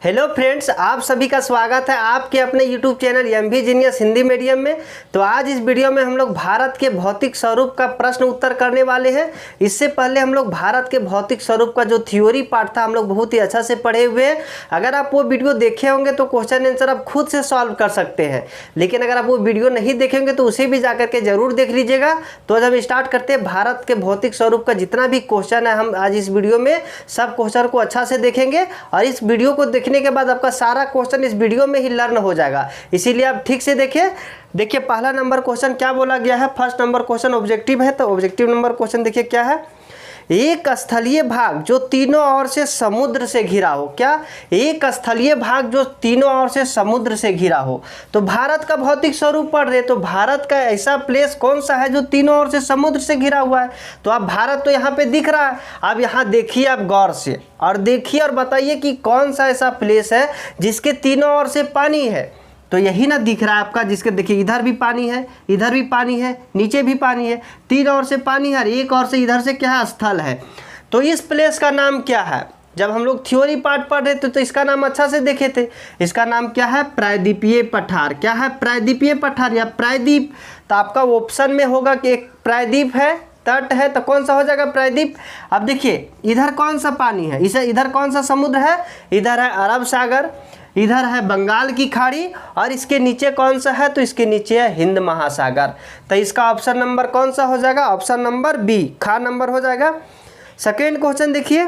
Hello friends, आप सभी का स्वागत है आपके अपने YouTube channel MV genius Hindi medium में। तो आज इस वीडियो में हम लोग भारत के भौतिक स्वरूप का प्रश्न उत्तर करने वाले हैं। इससे पहले हम लोग भारत के भौतिक स्वरूप का जो थ्योरी पार्ट था हम लोग बहुत ही अच्छा से पढ़े हुए हैं। अगर आप वो वीडियो देखे होंगे तो क्वेश्चन आंसर आप खुद से सॉल्व कर सकते हैं, लेकिन अगर आप वो वीडियो नहीं देखेंगे तो उसे भी जा करके जरूर देख लीजिएगा। तो आज हम स्टार्ट करते हैं। भारत के भौतिक स्वरूप का जितना भी क्वेश्चन है हम आज इस वीडियो में सब क्वेश्चन को अच्छा से देखेंगे, और इस वीडियो को देखने के बाद आपका सारा क्वेश्चन इस वीडियो में ही लर्न हो जाएगा। इसीलिए आप ठीक से देखिए पहला नंबर क्वेश्चन क्या बोला गया है। फर्स्ट नंबर क्वेश्चन ऑब्जेक्टिव है, तो ऑब्जेक्टिव नंबर क्वेश्चन देखिए क्या है। एक स्थलीय भाग जो तीनों ओर से समुद्र से घिरा हो। क्या? एक स्थलीय भाग जो तीनों ओर से समुद्र से घिरा हो। तो भारत का भौतिक स्वरूप पढ़ रहे, तो भारत का ऐसा प्लेस कौन सा है जो तीनों ओर से समुद्र से घिरा हुआ है। तो अब भारत तो यहाँ पे दिख रहा है, अब यहाँ देखिए आप गौर से और देखिए और बताइए कि कौन सा ऐसा प्लेस है जिसके तीनों ओर से पानी है। तो यही ना दिख रहा है आपका, जिसके देखिए इधर भी पानी है, इधर भी पानी है, नीचे भी पानी है, तीन ओर से पानी है, एक ओर से इधर से क्या है, स्थल है। तो इस प्लेस का नाम क्या है? जब हम लोग थ्योरी पार्ट पढ़ रहे थे तो इसका नाम अच्छा से देखे थे। इसका नाम क्या है? प्रायद्वीपीय पठार। क्या है? प्रायद्वीपीय पठार या प्रायद्वीप। तो आपका ऑप्शन में होगा कि एक प्रायद्वीप है, तट है, तो कौन सा हो जाएगा? प्रायद्वीप। अब देखिए इधर कौन सा पानी है, इसे इधर कौन सा समुद्र है? इधर है अरब सागर, इधर है बंगाल की खाड़ी, और इसके नीचे कौन सा है? तो इसके नीचे है हिंद महासागर। तो इसका ऑप्शन नंबर कौन सा हो जाएगा? ऑप्शन नंबर बी, खा नंबर हो जाएगा। सेकेंड क्वेश्चन देखिए,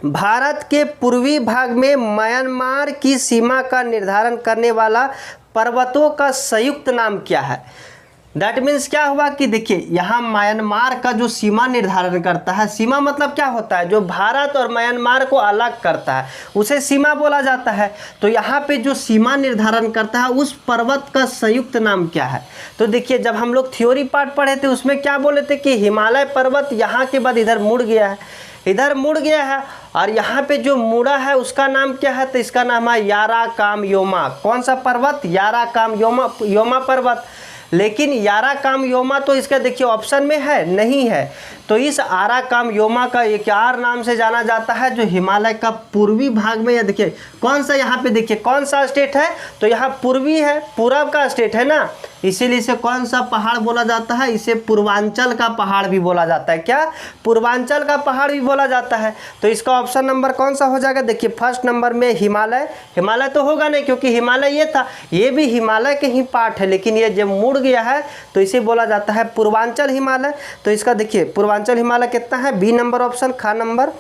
भारत के पूर्वी भाग में म्यांमार की सीमा का निर्धारण करने वाला पर्वतों का संयुक्त नाम क्या है? दैट मीन्स क्या हुआ कि देखिए यहाँ म्यांमार का जो सीमा निर्धारण करता है, सीमा मतलब क्या होता है? जो भारत और म्यांमार को अलग करता है उसे सीमा बोला जाता है। तो यहाँ पे जो सीमा निर्धारण करता है उस पर्वत का संयुक्त नाम क्या है? तो देखिए जब हम लोग थ्योरी पार्ट पढ़े थे उसमें क्या बोले थे कि हिमालय पर्वत यहाँ के बाद इधर मुड़ गया है, इधर मुड़ गया है, और यहाँ पे जो मुड़ा है उसका नाम क्या है? तो इसका नाम है याराकाम-योमा। कौन सा पर्वत? याराकाम-योमा पर्वत। लेकिन याराकाम-योमा तो इसका देखिए ऑप्शन में है नहीं है। तो इस याराकाम-योमा का एक और नाम से जाना जाता है जो हिमालय का पूर्वी भाग में, या देखिए कौन सा यहाँ पे देखिए कौन सा स्टेट है? तो यहाँ पूर्वी है, पूरब का स्टेट है ना, इसीलिए इसे कौन सा पहाड़ बोला जाता है? इसे पूर्वांचल का पहाड़ भी बोला जाता है। क्या? पूर्वांचल का पहाड़ भी बोला जाता है। तो इसका ऑप्शन नंबर कौन सा हो जाएगा? देखिए फर्स्ट नंबर में हिमालय, हिमालय तो होगा नहीं क्योंकि हिमालय ये था, ये भी हिमालय के ही पार्ट है, लेकिन ये जब मुड़ गया है तो इसे बोला जाता है पूर्वांचल हिमालय। तो इसका देखिए पूर्वांचल हिमालय कितना है? बी नंबर ऑप्शन, खा नंबर।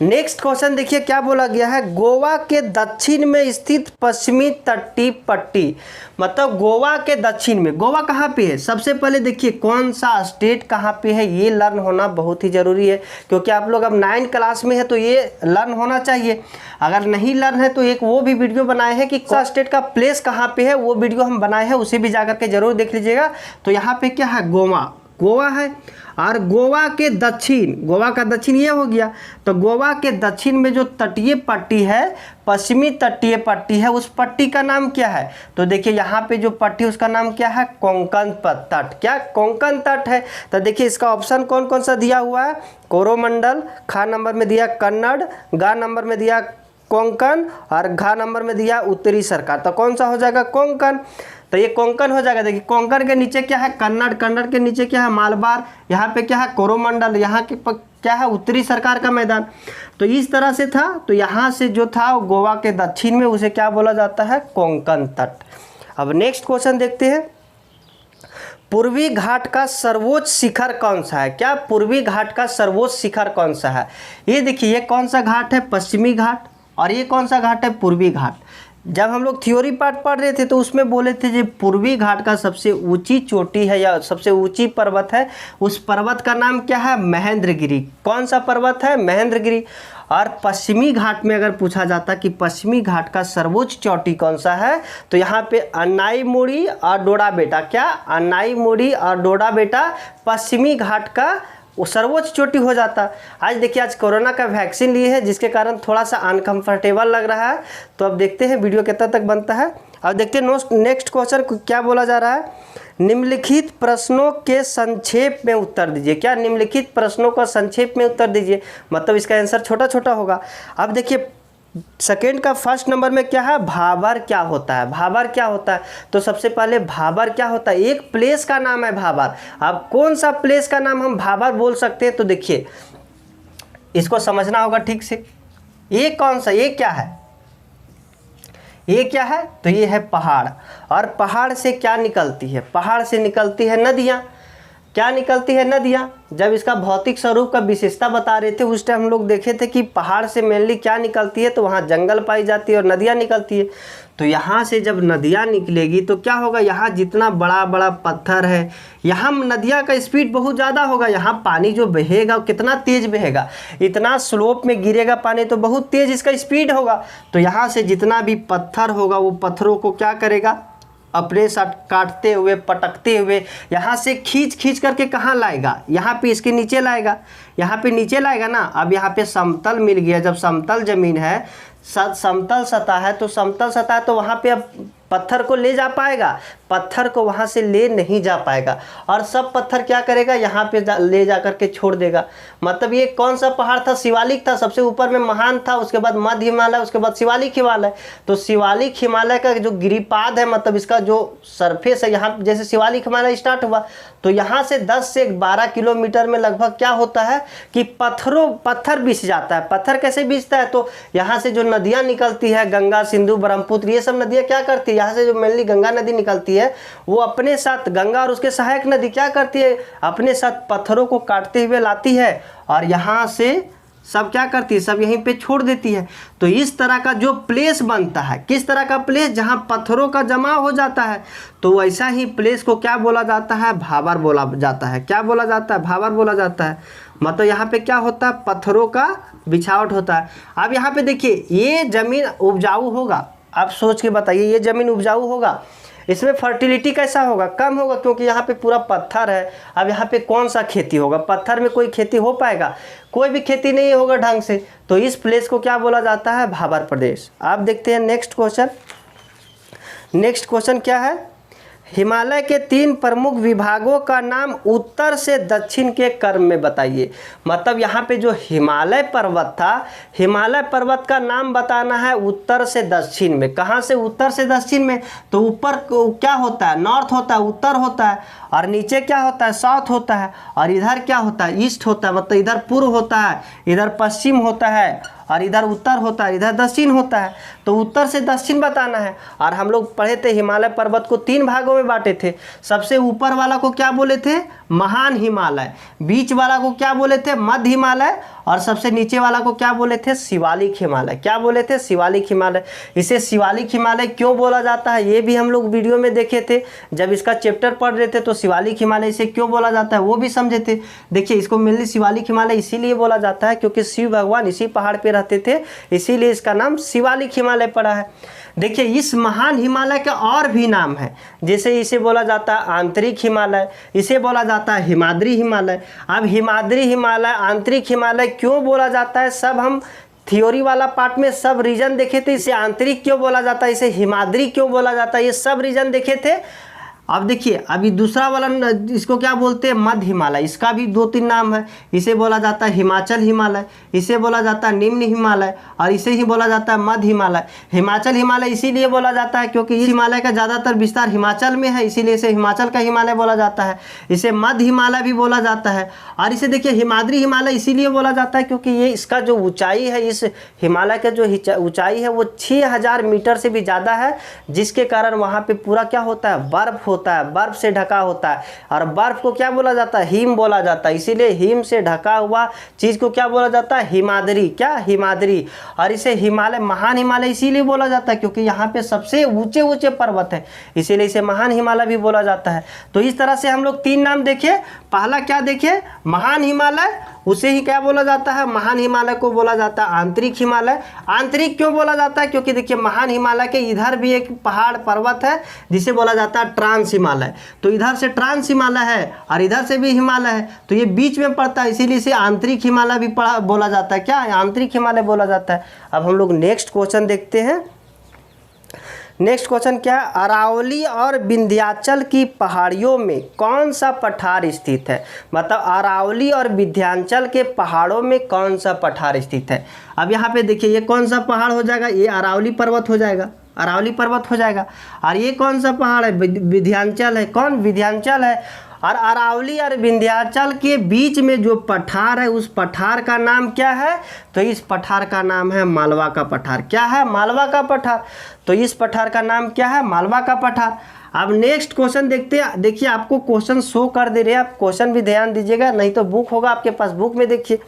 नेक्स्ट क्वेश्चन देखिए क्या बोला गया है। गोवा के दक्षिण में स्थित पश्चिमी तटीय पट्टी, मतलब गोवा के दक्षिण में, गोवा कहाँ पे है? सबसे पहले देखिए कौन सा स्टेट कहाँ पे है, ये लर्न होना बहुत ही ज़रूरी है, क्योंकि आप लोग अब 9 क्लास में है तो ये लर्न होना चाहिए। अगर नहीं लर्न है तो एक वो भी वीडियो बनाए हैं कि कौन स्टेट का प्लेस कहाँ पे है, वो वीडियो हम बनाए हैं, उसे भी जा करके जरूर देख लीजिएगा। तो यहाँ पे क्या है? गोवा, गोवा है। और गोवा के दक्षिण, गोवा का दक्षिण ये हो गया, तो गोवा के दक्षिण में जो तटीय पट्टी है, पश्चिमी तटीय पट्टी है, उस पट्टी का नाम क्या है? तो देखिए यहाँ पे जो पट्टी उसका नाम क्या है? कोंकण तट। क्या? कोंकण तट है। तो देखिए इसका ऑप्शन कौन कौन सा दिया हुआ है? कोरोमंडल, खा नंबर में दिया कन्नड़, गा नंबर में दिया कोंकण, और घा नंबर में दिया उत्तरी सरकार। तो कौन सा हो जाएगा? कोंकण। तो ये कोंकण हो जाएगा। देखिए कोंकण के नीचे क्या है? कन्नड़, कन्नड़ के नीचे क्या है? मालबार, यहाँ पे क्या है? कोरोमंडल, यहाँ के क्या है? उत्तरी सरकार का मैदान। तो इस तरह से था। तो यहाँ से जो था गोवा के दक्षिण में उसे क्या बोला जाता है? कोंकण तट। अब नेक्स्ट क्वेश्चन देखते हैं। पूर्वी घाट का सर्वोच्च शिखर कौन सा है? क्या? पूर्वी घाट का सर्वोच्च शिखर कौन सा है? ये देखिए ये कौन सा घाट है? पश्चिमी घाट। और ये कौन सा घाट है? पूर्वी घाट। जब हम लोग थ्योरी पार्ट पढ़ रहे थे तो उसमें बोले थे जो पूर्वी घाट का सबसे ऊंची चोटी है या सबसे ऊंची पर्वत है, उस पर्वत का नाम क्या है? महेंद्रगिरी। कौन सा पर्वत है? महेंद्रगिरी। और पश्चिमी घाट में अगर पूछा जाता कि पश्चिमी घाट का सर्वोच्च चोटी कौन सा है, तो यहाँ पे अन्नाईमुड़ी और डोडाबेटा। क्या? अन्नाईमुड़ी और डोडाबेटा पश्चिमी घाट का वो सर्वोच्च चोटी हो जाता। आज देखिए आज कोरोना का वैक्सीन लिए है जिसके कारण थोड़ा सा अनकंफर्टेबल लग रहा है। तो अब देखते हैं वीडियो कितना तक बनता है। अब देखते हैं नेक्स्ट क्वेश्चन क्या बोला जा रहा है। निम्नलिखित प्रश्नों के संक्षेप में उत्तर दीजिए। क्या? निम्नलिखित प्रश्नों का संक्षेप में उत्तर दीजिए, मतलब इसका आंसर छोटा छोटा होगा। अब देखिए सेकेंड का फर्स्ट नंबर में क्या है, भाबर क्या होता है। भाबर क्या होता है, तो सबसे पहले भाबर क्या होता है, एक प्लेस का नाम है भाबर। अब कौन सा प्लेस का नाम हम भाबर बोल सकते हैं, तो देखिए इसको समझना होगा ठीक से। ये कौन सा, ये क्या है, ये क्या है, तो ये है पहाड़। और पहाड़ से क्या निकलती है, पहाड़ से निकलती है नदियाँ। क्या निकलती है, नदियाँ। जब इसका भौतिक स्वरूप का विशेषता बता रहे थे उस टाइम हम लोग देखे थे कि पहाड़ से मेनली क्या निकलती है, तो वहाँ जंगल पाई जाती है और नदियाँ निकलती है। तो यहाँ से जब नदियाँ निकलेगी तो क्या होगा, यहाँ जितना बड़ा बड़ा पत्थर है, यहाँ नदियाँ का स्पीड बहुत ज़्यादा होगा। यहाँ पानी जो बहेगा कितना तेज़ बहेगा, इतना स्लोप में गिरेगा पानी तो बहुत तेज़ इसका स्पीड होगा। तो यहाँ से जितना भी पत्थर होगा वो पत्थरों को क्या करेगा, अपने साथ काटते हुए पटकते हुए यहाँ से खींच खींच करके कहाँ लाएगा, यहाँ पे इसके नीचे लाएगा, यहाँ पे नीचे लाएगा ना। अब यहाँ पे समतल मिल गया, जब समतल ज़मीन है, समतल सतह है, तो समतल सतह है तो वहाँ पे अब पत्थर को ले जा पाएगा, पत्थर को वहाँ से ले नहीं जा पाएगा। और सब पत्थर क्या करेगा, यहाँ पे ले जा कर के छोड़ देगा। मतलब ये कौन सा पहाड़ था, शिवालिक था। सबसे ऊपर में महान था, उसके बाद मध्य हिमालय, उसके बाद शिवालिक हिमालय। तो शिवालिक हिमालय का जो गिरिपाद है, मतलब इसका जो सरफेस है, यहाँ जैसे शिवालिक हिमालय स्टार्ट हुआ तो यहाँ से 10 से 12 किलोमीटर में लगभग क्या होता है कि पत्थर बिछ जाता है। पत्थर कैसे बिछता है, तो यहाँ से जो नदियाँ निकलती है, गंगा, सिंधु, ब्रह्मपुत्र, ये सब नदियाँ क्या करती है, यहाँ से जो मेनली गंगा नदी निकलती है वो अपने साथ, गंगा और उसके सहायक नदी क्या करती है, अपने साथ पत्थरों को काटते हुए लाती है और यहाँ से सब क्या करती है, सब यहीं पे छोड़ देती है। तो इस तरह का जो प्लेस बनता है, किस तरह का प्लेस, जहाँ पत्थरों का जमा हो जाता है, तो वैसा ही प्लेस को क्या बोला जाता है, भाबर बोला जाता है। क्या बोला जाता है, भाबर बोला जाता है। मतलब यहाँ पे क्या होता है, पत्थरों का बिछावट होता है। अब यहाँ पे देखिए ये ज़मीन उपजाऊ होगा, आप सोच के बताइए, ये ज़मीन उपजाऊ होगा, इसमें फर्टिलिटी कैसा होगा, कम होगा, क्योंकि यहाँ पे पूरा पत्थर है। अब यहाँ पे कौन सा खेती होगा, पत्थर में कोई खेती हो पाएगा, कोई भी खेती नहीं होगा ढंग से। तो इस प्लेस को क्या बोला जाता है, भाबर प्रदेश। आप देखते हैं नेक्स्ट क्वेश्चन। नेक्स्ट क्वेश्चन क्या है, हिमालय के 3 प्रमुख विभागों का नाम उत्तर से दक्षिण के क्रम में बताइए। मतलब यहाँ पे जो हिमालय पर्वत था, हिमालय पर्वत का नाम बताना है उत्तर से दक्षिण में। कहाँ से उत्तर से दक्षिण में, तो ऊपर क्या होता है, नॉर्थ होता है, उत्तर होता है, और नीचे क्या होता है, साउथ होता है, और इधर क्या होता है, ईस्ट होता है। मतलब इधर पूर्व होता है, इधर पश्चिम होता है, और इधर उत्तर होता है, इधर दक्षिण होता है। तो उत्तर से दक्षिण बताना है। और हम लोग पढ़े थे हिमालय पर्वत को 3 भागों में बांटे थे। सबसे ऊपर वाला को क्या बोले थे, महान हिमालय, बीच वाला को क्या बोले थे, मध्य हिमालय, और सबसे नीचे वाला को क्या बोले थे, शिवालिक हिमालय। क्या बोले थे, शिवालिक हिमालय। इसे शिवालिक हिमालय क्यों बोला जाता है, ये भी हम लोग वीडियो में देखे थे, जब इसका चैप्टर पढ़ रहे थे। तो शिवालिक हिमालय इसे क्यों बोला जाता है वो भी समझे थे। देखिए इसको मेनली शिवालिक हिमालय इसीलिए बोला जाता है क्योंकि शिव भगवान इसी पहाड़ पे रहते थे, इसीलिए इसका नाम शिवालिक हिमालय पड़ा है। देखिए इस महान हिमालय के और भी नाम है, जैसे इसे बोला जाता है आंतरिक हिमालय, इसे बोला जाता है हिमाद्री हिमालय। अब हिमाद्री हिमालय, आंतरिक हिमालय क्यों बोला जाता है, सब हम थ्योरी वाला पार्ट में सब रीजन देखे थे। इसे आंतरिक क्यों बोला जाता है, इसे हिमाद्री क्यों बोला जाता है, ये सब रीजन देखे थे। अब देखिए अभी दूसरा वाला इसको क्या बोलते हैं, मध्य हिमालय। इसका भी 2-3 नाम है। इसे बोला जाता है हिमाचल हिमालय, इसे बोला जाता है निम्न हिमालय, और इसे ही बोला जाता है मध्य हिमालय। हिमाचल हिमालय इसीलिए बोला जाता है क्योंकि इस हिमालय का ज़्यादातर विस्तार हिमाचल में है, इसीलिए इसे हिमाचल का हिमालय बोला जाता है। इसे मध्य हिमालय भी बोला जाता है। और इसे देखिए हिमाद्री हिमालय इसीलिए बोला जाता है क्योंकि ये इसका जो ऊंचाई है, इस हिमालय का जो ऊंचाई है वो 6000 मीटर से भी ज़्यादा है, जिसके कारण वहाँ पे पूरा क्या होता है, बर्फ होता है, बर्फ से ढका होता है। और बर्फ को क्या बोला जाता है, हिम बोला जाता है, इसीलिए हिम से ढका हुआ चीज़ को क्या बोला जाता है, हिमाद्री। क्या, हिमाद्री। और इसे हिमालय, महान हिमालय इसीलिए बोला जाता है क्योंकि यहाँ पे सबसे ऊंचे ऊंचे पर्वत है, इसीलिए इसे महान हिमालय भी बोला जाता है। तो इस तरह से हम लोग 3 नाम देखे। पहला क्या देखे, महान हिमालय, उसे ही क्या बोला जाता है, महान हिमालय को बोला जाता है आंतरिक हिमालय। आंतरिक क्यों बोला जाता है, क्योंकि देखिए महान हिमालय के इधर भी एक पहाड़ पर्वत है जिसे बोला जाता है ट्रांस हिमालय। तो इधर से ट्रांस हिमालय है और इधर से भी हिमालय है, तो ये बीच में पड़ता है, इसीलिए इसे आंतरिक हिमालय भी बोला जाता है। क्या, आंतरिक हिमालय बोला जाता है। अब हम लोग नेक्स्ट क्वेश्चन देखते हैं। नेक्स्ट क्वेश्चन क्या है, अरावली और विंध्याचल की पहाड़ियों में कौन सा पठार स्थित है। मतलब अरावली और विंध्याचल के पहाड़ों में कौन सा पठार स्थित है। अब यहाँ पे देखिए ये कौन सा पहाड़ हो जाएगा, ये अरावली पर्वत हो जाएगा, अरावली पर्वत हो जाएगा। और ये कौन सा पहाड़ है, विंध्याचल है। कौन, विंध्याचल है। और अरावली और विंध्याचल के बीच में जो पठार है उस पठार का नाम क्या है, तो इस पठार का नाम है मालवा का पठार। क्या है, मालवा का पठार। तो इस पठार का नाम क्या है, मालवा का पठार। अब नेक्स्ट क्वेश्चन देखते हैं। देखिए आपको क्वेश्चन शो कर दे रहे हैं, आप क्वेश्चन भी ध्यान दीजिएगा, नहीं तो बुक होगा आपके पास, बुक में देखिए।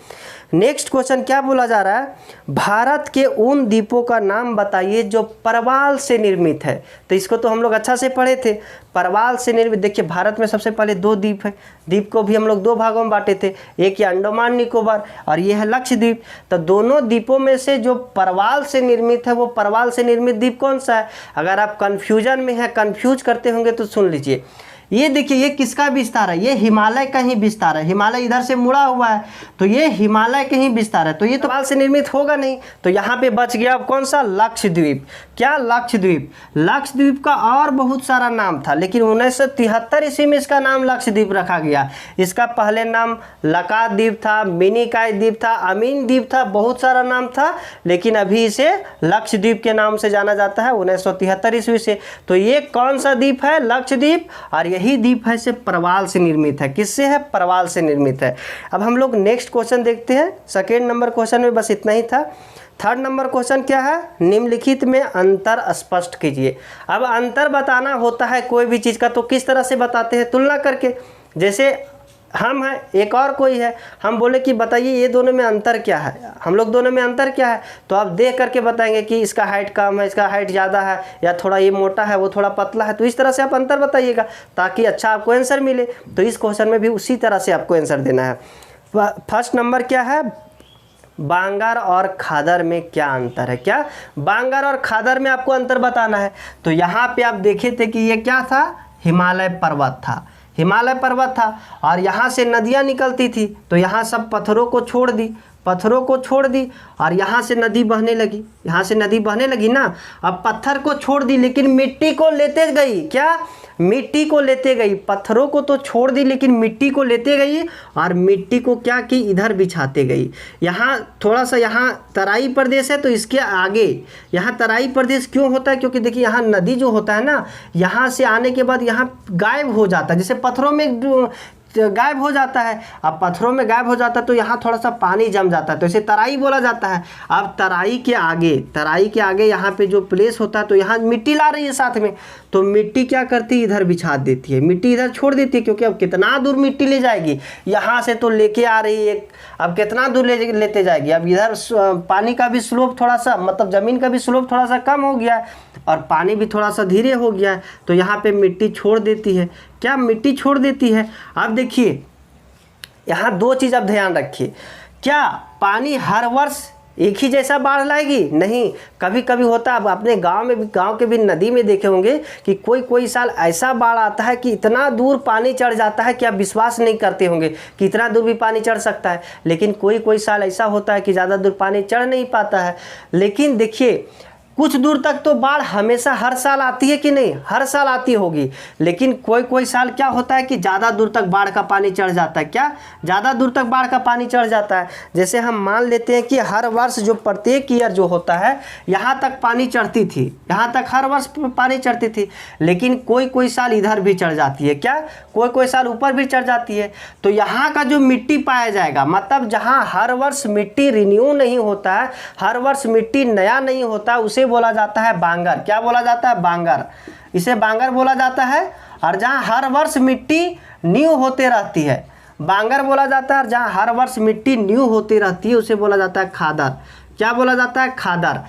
नेक्स्ट क्वेश्चन क्या बोला जा रहा है, भारत के उन द्वीपों का नाम बताइए जो परवाल से निर्मित है। तो इसको तो हम लोग अच्छा से पढ़े थे, परवाल से निर्मित। देखिए भारत में सबसे पहले 2 द्वीप है, द्वीप को भी हम लोग 2 भागों में बांटे थे, एक ये अंडमान निकोबार और ये है लक्षद्वीप। तो दोनों द्वीपों में से जो परवाल से निर्मित है वो परवाल से निर्मित द्वीप कौन सा है। अगर आप कन्फ्यूजन में है, कन्फ्यूज करते होंगे तो सुन लीजिए। ये देखिए ये किसका विस्तार है, ये हिमालय का ही विस्तार है। हिमालय इधर से मुड़ा हुआ है तो ये हिमालय के ही विस्तार है, तो ये तो परवाल से निर्मित होगा नहीं। तो यहाँ पे बच गया अब कौन सा, लक्षद्वीप। क्या, लक्षद्वीप। लक्षद्वीप का और बहुत सारा नाम था, लेकिन 1973 ईस्वी में इसका नाम लक्षद्वीप रखा गया। इसका पहले नाम लकाद्वीप था, मिनिकॉय द्वीप था, अमीन द्वीप था, बहुत सारा नाम था, लेकिन अभी इसे लक्षद्वीप के नाम से जाना जाता है 1973 ईस्वी से। तो ये कौन सा द्वीप है, लक्षद्वीप। और यही द्वीप है से परवाल से निर्मित है। किससे है, परवाल से निर्मित है। अब हम लोग नेक्स्ट क्वेश्चन देखते हैं। सेकेंड नंबर क्वेश्चन में बस इतना ही था। थर्ड नंबर क्वेश्चन क्या है, निम्नलिखित में अंतर स्पष्ट कीजिए। अब अंतर बताना होता है कोई भी चीज़ का, तो किस तरह से बताते हैं, तुलना करके। जैसे हम हैं, एक और कोई है, हम बोले कि बताइए ये दोनों में अंतर क्या है, हम लोग दोनों में अंतर क्या है, तो आप देख करके बताएंगे कि इसका हाइट कम है, इसका हाइट ज़्यादा है, या थोड़ा ये मोटा है वो थोड़ा पतला है। तो इस तरह से आप अंतर बताइएगा ताकि अच्छा आपको आंसर मिले। तो इस क्वेश्चन में भी उसी तरह से आपको आंसर देना है। फर्स्ट नंबर क्या है, बांगर और खादर में क्या अंतर है। क्या, बांगर और खादर में आपको अंतर बताना है। तो यहाँ पे आप देखे थे कि ये क्या था, हिमालय पर्वत था, हिमालय पर्वत था, और यहाँ से नदियाँ निकलती थी। तो यहाँ सब पत्थरों को छोड़ दी, पत्थरों को छोड़ दी, और यहाँ से नदी बहने लगी, यहाँ से नदी बहने लगी ना। अब पत्थर को छोड़ दी लेकिन मिट्टी को लेते गई। क्या, मिट्टी को लेते गई, पत्थरों को तो छोड़ दी लेकिन मिट्टी को लेते गई, और मिट्टी को क्या की, इधर बिछाते गई। यहाँ थोड़ा सा, यहाँ तराई प्रदेश है तो इसके आगे यहाँ तराई प्रदेश क्यों होता है, क्योंकि देखिए यहाँ नदी जो होता है ना, यहाँ से आने के बाद यहाँ गायब हो जाता है, जैसे पत्थरों में गायब हो जाता है। अब पत्थरों में गायब हो जाता है तो यहाँ थोड़ा सा पानी जम जाता है, तो इसे तराई बोला जाता है। अब तराई के आगे यहाँ पे जो प्लेस होता है, तो यहाँ मिट्टी ला रही है साथ में, तो मिट्टी क्या करती है, इधर बिछा देती है, मिट्टी इधर छोड़ देती है, क्योंकि अब कितना दूर मिट्टी ले जाएगी, यहाँ से तो लेके आ रही है, अब कितना दूर लेते जाएगी। अब इधर पानी का भी स्लोप थोड़ा सा, मतलब ज़मीन का भी स्लोप थोड़ा सा कम हो गया है, और पानी भी थोड़ा सा धीरे हो गया है, तो यहाँ पे मिट्टी छोड़ देती है। क्या, मिट्टी छोड़ देती है। अब देखिए यहाँ 2 चीज़ आप ध्यान रखिए। क्या पानी हर वर्ष एक ही जैसा बाढ़ लाएगी, नहीं, कभी कभी होता है। अब अपने गांव में भी, गांव के भी नदी में देखे होंगे कि कोई साल ऐसा बाढ़ आता है कि इतना दूर पानी चढ़ जाता है कि आप विश्वास नहीं करते होंगे कि इतना दूर भी पानी चढ़ सकता है। लेकिन कोई साल ऐसा होता है कि ज़्यादा दूर पानी चढ़ नहीं पाता है। लेकिन देखिए कुछ दूर तक तो बाढ़ हमेशा हर साल आती है कि नहीं, हर साल आती होगी। लेकिन कोई साल क्या होता है कि ज़्यादा दूर तक बाढ़ का पानी चढ़ जाता है। क्या, ज़्यादा दूर तक बाढ़ का पानी चढ़ जाता है। जैसे हम मान लेते हैं कि हर वर्ष जो प्रत्येक ईयर जो होता है यहाँ तक पानी चढ़ती थी, यहाँ तक हर वर्ष पानी चढ़ती थी, लेकिन कोई साल इधर भी चढ़ जाती है। क्या, कोई साल ऊपर भी चढ़ जाती है। तो यहाँ का जो मिट्टी पाया जाएगा, मतलब जहाँ हर वर्ष मिट्टी रिन्यू नहीं होता है, हर वर्ष मिट्टी नया नहीं होता, उसे बोला जाता है बांगर। क्या बोला जाता है, बांगर, इसे बांगर बोला जाता है। और जहां हर वर्ष मिट्टी न्यू होते रहती है, बांगर बोला जाता है। और जहां हर वर्ष मिट्टी न्यू होती रहती है उसे बोला जाता है खादर। क्या बोला जाता है, खादर।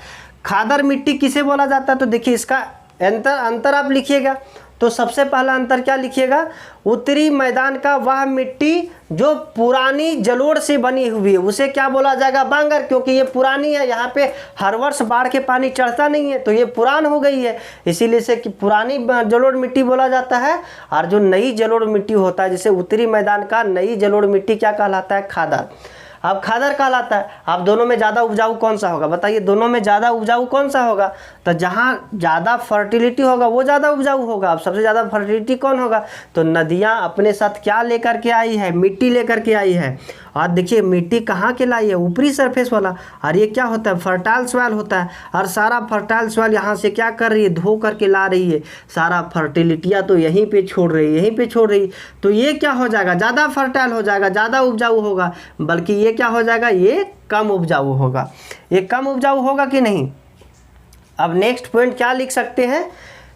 खादर मिट्टी किसे बोला जाता है, तो देखिए इसका अंतर आप लिखिएगा। तो सबसे पहला अंतर क्या लिखिएगा, उत्तरी मैदान का वह मिट्टी जो पुरानी जलोढ़ से बनी हुई है उसे क्या बोला जाएगा, बांगर, क्योंकि ये पुरानी है, यहाँ पे हर वर्ष बाढ़ के पानी चढ़ता नहीं है, तो ये पुरान हो गई है, इसीलिए से कि पुरानी जलोढ़ मिट्टी बोला जाता है। और जो नई जलोढ़ मिट्टी होता है, जैसे उत्तरी मैदान का नई जलोढ़ मिट्टी क्या कहलाता है, खादर। अब खादर कहलाता है। अब दोनों में ज़्यादा उपजाऊ कौन सा होगा, बताइए दोनों में ज़्यादा उपजाऊ कौन सा होगा। तो जहाँ ज़्यादा फर्टिलिटी होगा वो ज़्यादा उपजाऊ होगा। अब सबसे ज़्यादा फर्टिलिटी कौन होगा, तो नदियाँ अपने साथ क्या लेकर के आई है, मिट्टी लेकर के आई है। और देखिए मिट्टी कहाँ के लाई है, ऊपरी सरफेस वाला। और ये क्या होता है, फर्टाइल सॉइल होता है। और सारा फर्टाइल सॉइल यहाँ से क्या कर रही है, धो करके ला रही है। सारा फर्टिलिटियाँ तो यहीं पे छोड़ रही है, यहीं पे छोड़ रही। तो ये क्या हो जाएगा, ज़्यादा फर्टाइल हो जाएगा, ज़्यादा उपजाऊ होगा। बल्कि ये क्या हो जाएगा, ये कम उपजाऊ होगा। ये कम उपजाऊ होगा कि नहीं। अब नेक्स्ट पॉइंट क्या लिख सकते हैं,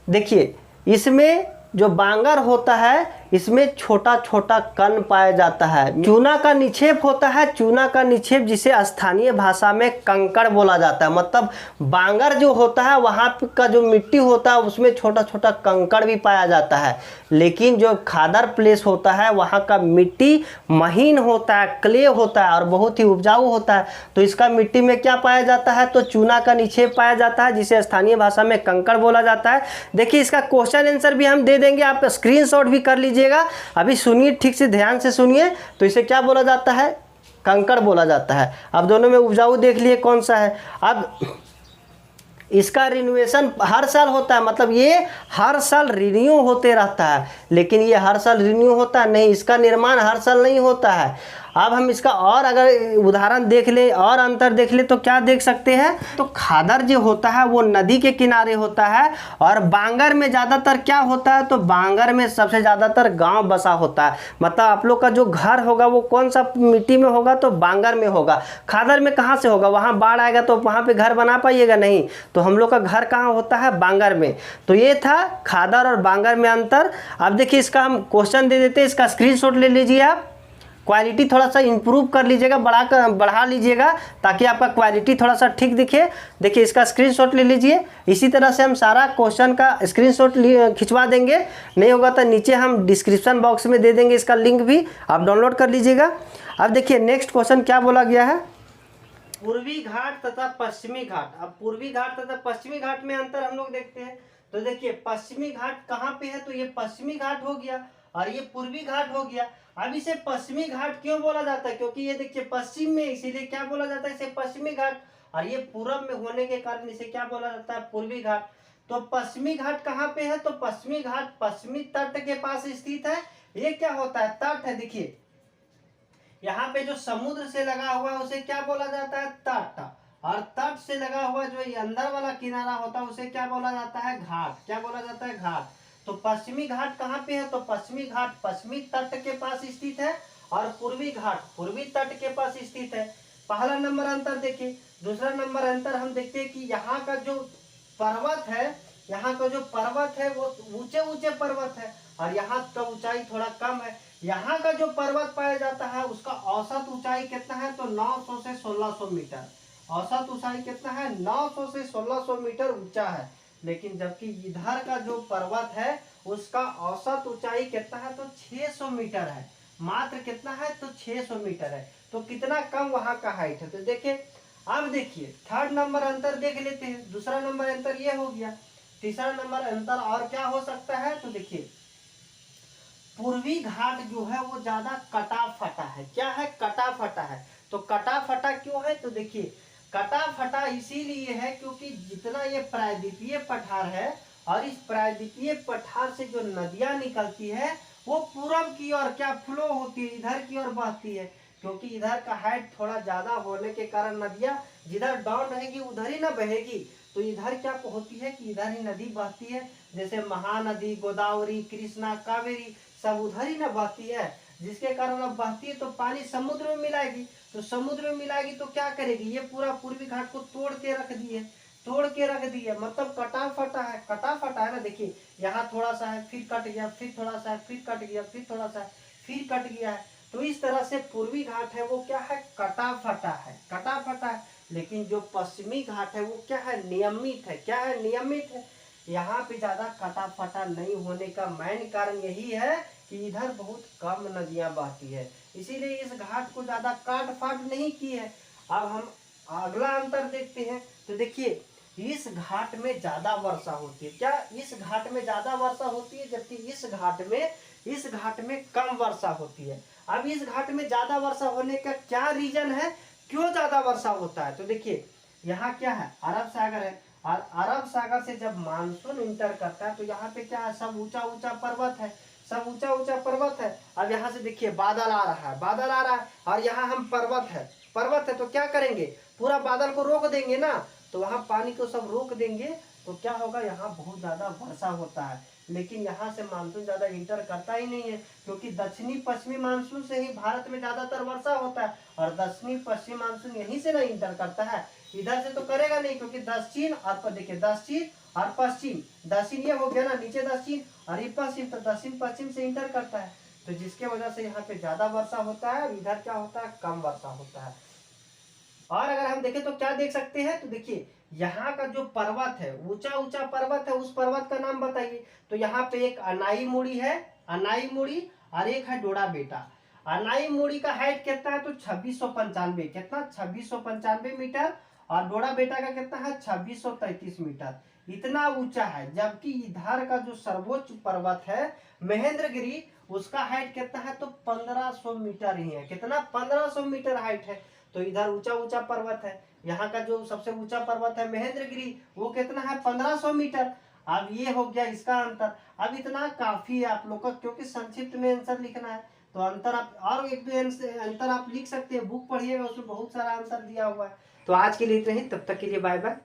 देखिए इसमें जो बांगर होता है इसमें छोटा छोटा कण पाया जाता है। चूना का निक्षेप होता है, चूना का निक्षेप जिसे स्थानीय भाषा में कंकड़ बोला जाता है। मतलब बांगर जो होता है वहाँ का जो मिट्टी होता है उसमें छोटा छोटा कंकड़ भी पाया जाता है। लेकिन जो खादर प्लेस होता है वहाँ का मिट्टी महीन होता है, क्ले होता है और बहुत ही उपजाऊ होता है। तो इसका मिट्टी में क्या पाया जाता है, तो चूना का निक्षेप पाया जाता है जिसे स्थानीय भाषा में कंकड़ बोला जाता है। देखिए इसका क्वेश्चन आंसर भी हम दे देंगे, आप स्क्रीनशॉट भी कर लीजिएगा। अभी सुनिए, ठीक से ध्यान से सुनिए। तो इसे क्या बोला जाता है, कंकड़ बोला जाता है। अब दोनों में उपजाऊ देख लिए कौन सा है। अब इसका रिन्यूएशन हर साल होता है, मतलब ये हर साल रिन्यू होते रहता है। लेकिन ये हर साल रिन्यू होता है नहीं, इसका निर्माण हर साल नहीं होता है। अब हम इसका और अगर उदाहरण देख ले और अंतर देख ले तो क्या देख सकते हैं, तो खादर जो होता है वो नदी के किनारे होता है और बांगर में ज़्यादातर क्या होता है, तो बांगर में सबसे ज़्यादातर गांव बसा होता है। मतलब आप लोग का जो घर होगा वो कौन सा मिट्टी में होगा, तो बांगर में होगा। खादर में कहाँ से होगा, वहाँ बाढ़ आएगा तो वहाँ पे घर बना पाइएगा नहीं। तो हम लोग का घर कहाँ होता है, बांगर में। तो ये था खादर और बांगर में अंतर। अब देखिए इसका हम क्वेश्चन दे देते हैं, इसका स्क्रीनशॉट ले लीजिए। आप क्वालिटी थोड़ा सा इंप्रूव कर लीजिएगा, बढ़ा लीजिएगा ताकि आपका क्वालिटी थोड़ा सा ठीक दिखे। देखिए इसका स्क्रीनशॉट ले लीजिए। इसी तरह से हम सारा क्वेश्चन का स्क्रीनशॉट खिंचवा देंगे। नहीं होगा तो नीचे हम डिस्क्रिप्शन बॉक्स में दे देंगे, इसका लिंक भी आप डाउनलोड कर लीजिएगा। अब देखिए नेक्स्ट क्वेश्चन क्या बोला गया है, पूर्वी घाट तथा पश्चिमी घाट। अब पूर्वी घाट तथा पश्चिमी घाट में अंतर हम लोग देखते हैं। तो देखिए पश्चिमी घाट कहाँ पे है, तो ये पश्चिमी घाट हो गया और ये पूर्वी घाट हो गया। अब इसे पश्चिमी घाट क्यों बोला जाता है, क्योंकि ये देखिए पश्चिम में, इसीलिए क्या बोला जाता है इसे पश्चिमी घाट। और ये पूरब में होने के कारण इसे क्या बोला जाता है, पूर्वी घाट। तो पश्चिमी घाट कहाँ पे है, तो पश्चिमी घाट पश्चिमी तट के पास स्थित है। ये क्या होता है, तट है। देखिए यहाँ पे जो समुद्र से लगा हुआ है उसे क्या बोला जाता है, तट। और तट से लगा हुआ जो ये अंदर वाला किनारा होता है उसे क्या बोला जाता है, घाट। क्या बोला जाता है, घाट। तो पश्चिमी घाट कहाँ पे है, तो पश्चिमी घाट पश्चिमी तट के पास स्थित है और पूर्वी घाट पूर्वी तट के पास स्थित है। पहला नंबर अंतर देखिए। दूसरा नंबर अंतर हम देखते हैं कि यहाँ का जो पर्वत है, यहाँ का जो पर्वत है वो ऊंचे ऊंचे पर्वत है और यहाँ का ऊंचाई थोड़ा कम है। यहाँ का जो पर्वत पाया जाता है उसका औसत ऊंचाई कितना है, तो 900 से 1600 मीटर। औसत ऊंचाई कितना है, 900 से 1600 मीटर ऊंचा है। लेकिन जबकि इधर का जो पर्वत है उसका औसत ऊंचाई कितना है, तो 600 मीटर है। मात्र कितना है, तो 600 मीटर है। तो कितना कम वहां का हाइट है। तो देखिए अब देखिए थर्ड नंबर अंतर देख लेते हैं। दूसरा नंबर अंतर ये हो गया। तीसरा नंबर अंतर और क्या हो सकता है, तो देखिए पूर्वी घाट जो है वो ज्यादा कटा फटा है। क्या है, कटा फटा है। तो कटा फटा क्यों है, तो देखिए कटा फटा इसीलिए है क्योंकि जितना ये प्रायद्वीपीय पठार है और इस प्रायद्वीपीय पठार से जो नदियां निकलती है वो पूरब की ओर क्या फ्लो होती है, इधर की ओर बहती है। क्योंकि इधर का हाइट थोड़ा ज्यादा होने के कारण नदियां जिधर डाउन रहेगी उधर ही ना बहेगी। तो इधर क्या होती है कि इधर ही नदी बहती है, जैसे महानदी, गोदावरी, कृष्णा, कावेरी सब उधर ही ना बहती है। जिसके कारण अब बहती है तो पानी समुद्र में मिलाएगी। तो समुद्र में मिलाएगी तो क्या करेगी, ये पूरा पूर्वी घाट को तोड़ के रख दिए। मतलब कटा फटा है, कटा फटा है ना। देखिए यहाँ थोड़ा सा है, फिर कट गया, फिर थोड़ा सा है, फिर कट गया, फिर थोड़ा सा है, फिर कट गया है। तो इस तरह से पूर्वी घाट है वो क्या है, कटा फटा है। लेकिन जो पश्चिमी घाट है वो क्या है, नियमित है। क्या है, नियमित है। यहाँ पे ज्यादा कटा फटा नहीं होने का मेन कारण यही है कि इधर बहुत कम नदियां बहती है, इसीलिए इस घाट को ज्यादा काट फाट नहीं की है। अब हम अगला अंतर देखते हैं। तो देखिए इस घाट में ज्यादा वर्षा होती है। क्या, इस घाट में ज्यादा वर्षा होती है, जबकि इस घाट में कम वर्षा होती है। अब इस घाट में ज्यादा वर्षा होने का क्या रीजन है, क्यों ज्यादा वर्षा होता है? तो देखिए यहाँ क्या है, अरब सागर है, और अरब सागर से जब मानसून इंटर करता है तो यहाँ पे क्या है, सब ऊंचा ऊंचा पर्वत है, सब ऊंचा ऊंचा पर्वत है। अब यहाँ से देखिए बादल आ रहा है, बादल आ रहा है, और यहाँ हम पर्वत है, पर्वत है, तो क्या करेंगे, पूरा बादल को रोक देंगे ना, तो वहाँ पानी को सब रोक देंगे, तो क्या होगा, यहाँ बहुत ज्यादा वर्षा होता है। लेकिन यहाँ से मानसून ज्यादा इंटर करता ही नहीं है, क्योंकि दक्षिणी पश्चिमी मानसून से ही भारत में ज्यादातर वर्षा होता है, और दक्षिणी पश्चिमी मानसून यहीं से ना इंटर करता है, इधर से तो करेगा नहीं, क्योंकि दक्षिण और देखिए दक्षिण और पश्चिम, दक्षिण ये हो गया ना, नीचे दक्षिण और ये पश्चिम, तो दक्षिण पश्चिम से इंटर करता है, तो जिसके वजह से यहाँ पे ज्यादा वर्षा होता है, और इधर क्या होता है, कम वर्षा होता है। और अगर हम देखें तो क्या देख सकते हैं, तो देखिए यहाँ का जो पर्वत है, ऊंचा ऊंचा पर्वत है, उस पर्वत का नाम बताइए। तो यहाँ पे एक अनाई मुड़ी है, अनाई मुड़ी, और एक है डोडा बेटा। अनाई मुड़ी का हाइट कितना है, तो 2695, कितना, 2695 मीटर, और डोडा बेटा का कितना है, 2633 मीटर, इतना ऊंचा है। जबकि इधर का जो सर्वोच्च पर्वत है महेंद्रगिरी, उसका हाइट कितना है, तो 1500 मीटर ही है, कितना, 1500 मीटर हाइट है। तो इधर ऊंचा ऊंचा पर्वत है, यहाँ का जो सबसे ऊंचा पर्वत है महेंद्रगिरी, वो कितना है, 1500 मीटर। अब ये हो गया इसका अंतर। अब इतना काफी है आप लोग का, क्योंकि संक्षिप्त में आंसर लिखना है, तो अंतर आप और एक दो अंतर आप लिख सकते हैं, बुक पढ़िएगा, उसमें बहुत सारा आंसर दिया हुआ है। तो आज के लिए इतना ही, तब तक के लिए बाय बाय।